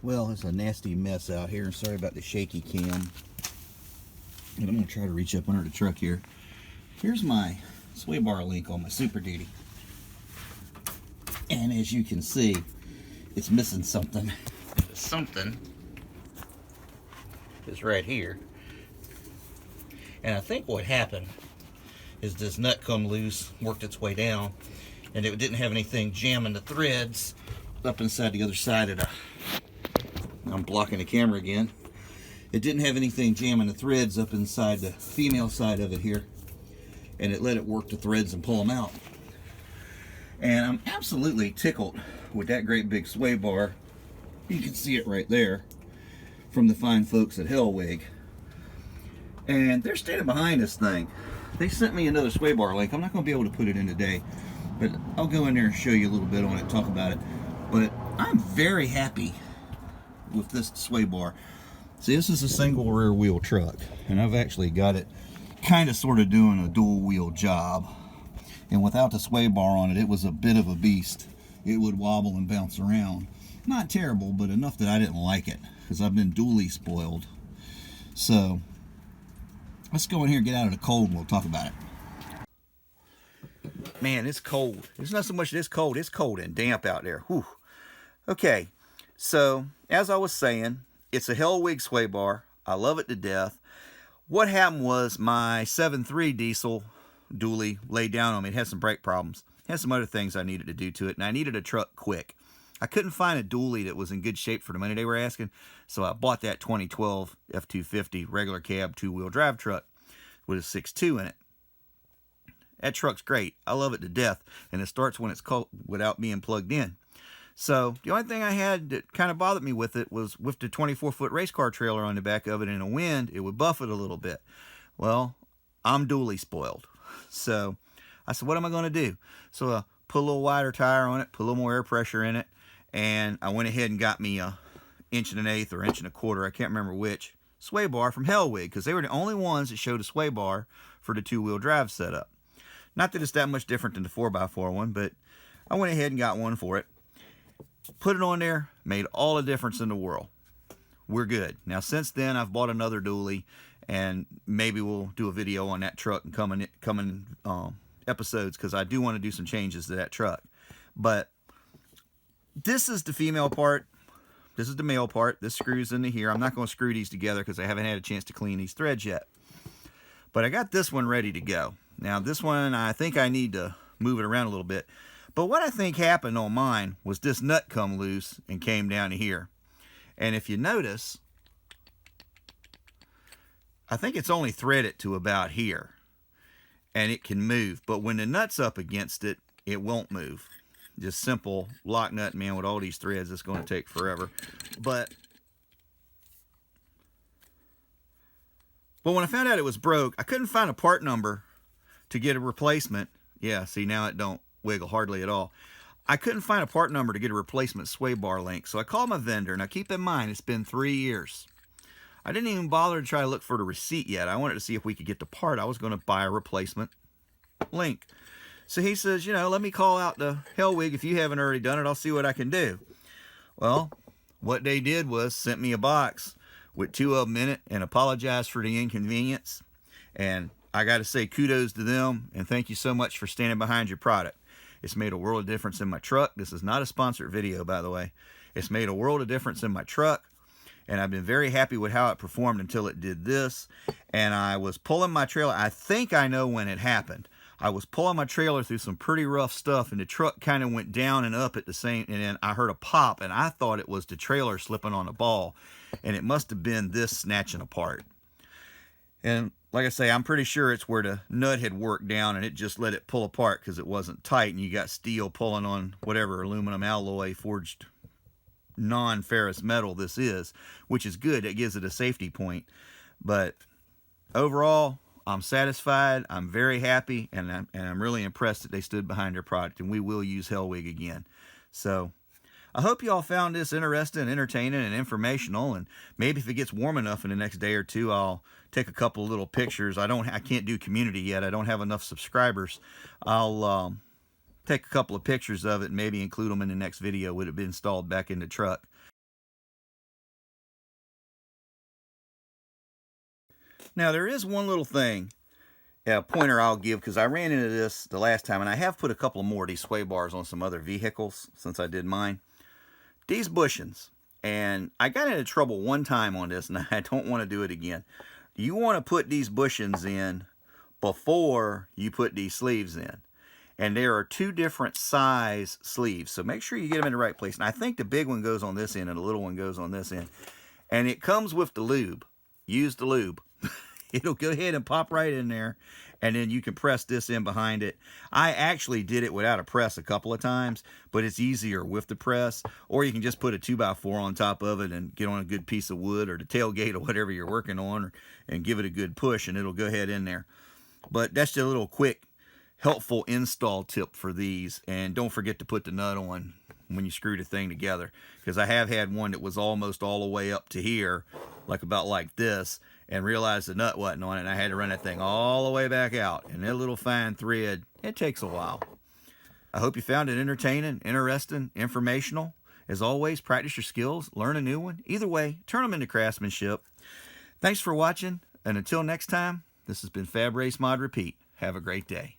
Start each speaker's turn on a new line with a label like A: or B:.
A: Well, it's a nasty mess out here. Sorry about the shaky cam. And I'm going to try to reach up under the truck here. Here's my sway bar link on my Super Duty. And as you can see, it's missing something. Something is right here. And I think what happened is this nut come loose, worked its way down, and it didn't have anything jamming the threads up inside the other side of the... I'm blocking the camera again. It didn't have anything jamming the threads up inside the female side of it here, and it let it work the threads and pull them out. And I'm absolutely tickled with that great big sway bar. You can see it right there from the fine folks at Hellwig. And they're standing behind this thing. They sent me another sway bar link. I'm not going to be able to put it in today, but I'll go in there and show you a little bit on it, talk about it. But I'm very happy with this sway bar. See, this is a single rear wheel truck, and I've actually got it kind of sort of doing a dual wheel job. And without the sway bar on it, it was a bit of a beast. It would wobble and bounce around. Not terrible, but enough that I didn't like it, because I've been dually spoiled. So let's go in here and get out of the cold and we'll talk about it. Man, it's cold. It's not so much this cold, it's cold and damp out there. Whew. Okay, so as I was saying, it's a Hellwig sway bar. I love it to death. What happened was my 7.3 diesel dually laid down on me. It had some brake problems. It had some other things I needed to do to it, and I needed a truck quick. I couldn't find a dually that was in good shape for the money they were asking, so I bought that 2012 F250 regular cab two-wheel drive truck with a 6.2 in it. That truck's great. I love it to death, and it starts when it's cold without being plugged in. So the only thing I had that kind of bothered me with it was with the 24-foot race car trailer on the back of it in a wind, it would buffet a little bit. Well, I'm dually spoiled. So I said, what am I going to do? So I put a little wider tire on it, put a little more air pressure in it, and I went ahead and got me a 1.125" or 1.25", I can't remember which, sway bar from Hellwig, because they were the only ones that showed a sway bar for the two-wheel drive setup. Not that it's that much different than the 4x4 one, but I went ahead and got one for it. Put it on there, made all the difference in the world. We're good. Now, since then, I've bought another dually, and maybe we'll do a video on that truck and coming episodes, because I do want to do some changes to that truck. But this is the female part. This is the male part. This screws into here. I'm not going to screw these together because I haven't had a chance to clean these threads yet. But I got this one ready to go. Now, this one, I think I need to move it around a little bit. But what I think happened on mine was this nut come loose and came down to here. And if you notice, I think it's only threaded to about here. And it can move. But when the nut's up against it, it won't move. Just simple lock nut, man, with all these threads, it's going to take forever. But when I found out it was broke, I couldn't find a part number to get a replacement. Yeah, see, now it don't wiggle hardly at all. I couldn't find a part number to get a replacement sway bar link, so I called my vendor. Now keep in mind, it's been 3 years. I didn't even bother to try to look for the receipt yet. I wanted to see if we could get the part. I was going to buy a replacement link. So he says, you know, let me call out to Hellwig. If you haven't already done it, I'll see what I can do. Well, what they did was sent me a box with 2 of them in it and apologized for the inconvenience. And I got to say kudos to them and thank you so much for standing behind your product. It's made a world of difference in my truck. This is not a sponsored video, by the way. It's made a world of difference in my truck, and I've been very happy with how it performed until it did this. And I was pulling my trailer. I think I know when it happened. I was pulling my trailer through some pretty rough stuff, and the truck kind of went down and up at the same, and then I heard a pop, and I thought it was the trailer slipping on the ball, and it must have been this snatching apart. And like I say, I'm pretty sure it's where the nut had worked down and it just let it pull apart because it wasn't tight, and you got steel pulling on whatever aluminum alloy forged non-ferrous metal this is, which is good. It gives it a safety point. But overall, I'm satisfied. I'm very happy, and I'm really impressed that they stood behind their product, and we will use Hellwig again. So I hope you all found this interesting, entertaining, and informational, and maybe if it gets warm enough in the next day or two, I'll take a couple of little pictures. I can't do community yet. I don't have enough subscribers. I'll take a couple of pictures of it and maybe include them in the next video when it be installed back in the truck. Now there is one little thing, a pointer I'll give, because I ran into this the last time, and I have put a couple more of these sway bars on some other vehicles since I did mine. These bushings, and I got into trouble one time on this, and I don't want to do it again. You want to put these bushings in before you put these sleeves in. And there are two different size sleeves, so make sure you get them in the right place. And I think the big one goes on this end and the little one goes on this end. And it comes with the lube. Use the lube. It'll go ahead and pop right in there, and then you can press this in behind it. I actually did it without a press a couple of times, but it's easier with the press. Or you can just put a 2x4 on top of it and get on a good piece of wood or the tailgate or whatever you're working on, and give it a good push, and it'll go ahead in there. But that's just a little quick, helpful install tip for these. And don't forget to put the nut on when you screw the thing together, because I have had one that was almost all the way up to here, about like this, and realized the nut wasn't on it, and I had to run that thing all the way back out. And that little fine thread, it takes a while. I hope you found it entertaining, interesting, informational. As always, practice your skills, learn a new one. Either way, turn them into craftsmanship. Thanks for watching, and until next time, this has been Fab Race Mod Repeat. Have a great day.